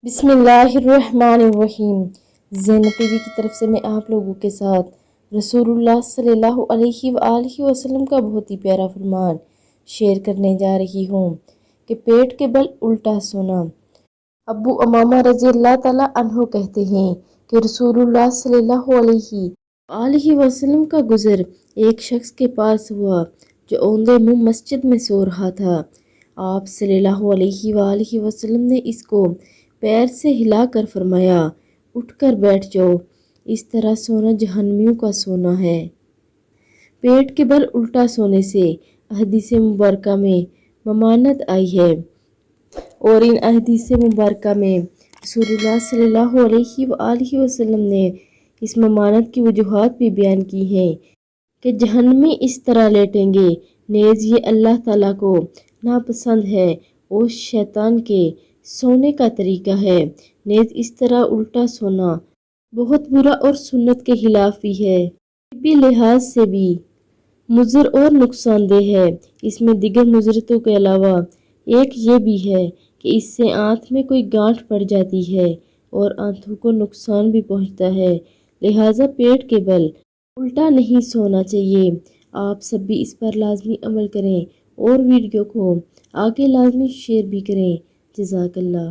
بسم اللہ الرحمن الرحیم۔ زینب ٹی وی کی طرف سے میں آپ لوگوں کے ساتھ رسول اللہ صلی اللہ علیہ وآلہ وسلم کا بہت ہی پیارا فرمان شیئر کرنے جا رہی ہوں کہ پیٹ کے بل الٹا سونا۔ ابو امامہ رضی اللہ تعالیٰ عنہ کہتے ہیں کہ رسول اللہ صلی اللہ علیہ وآلہ وسلم کا گزر ایک شخص کے پاس ہوا جو اوندے منہ مسجد میں سو رہا تھا۔ آپ صلی اللہ علیہ وآلہ وسلم نے اس کو پیر سے ہلا کر فرمایا، اٹھ کر بیٹھ جاؤ، اس طرح سونا جہنمیوں کا سونا ہے۔ پیٹ کے بل الٹا سونے سے احادیث مبارکہ میں ممانعت آئی ہے، اور ان احادیث مبارکہ میں رسول اللہ صلی اللہ علیہ وآلہ وسلم نے اس ممانعت کی وجوہات بھی بیان کی ہیں کہ جہنمی اس طرح لیٹیں گے، نیز یہ اللہ تعالیٰ کو ناپسند ہے اور شیطان کے سونے کا طریقہ ہے، نیز اس طرح الٹا سونا بہت برا اور سنت کے خلاف بھی ہے، طبی لحاظ سے بھی مضر اور نقصان دہ ہے۔ اس میں دیگر مضرتوں کے علاوہ ایک یہ بھی ہے کہ اس سے آنت میں کوئی گانٹھ پڑ جاتی ہے اور آنتوں کو نقصان بھی پہنچتا ہے، لہٰذا پیٹ کے بل الٹا نہیں سونا چاہیے۔ آپ سب بھی اس پر لازمی عمل کریں اور ویڈیو کو آگے لازمی شیئر بھی کریں۔ جزاک اللہ۔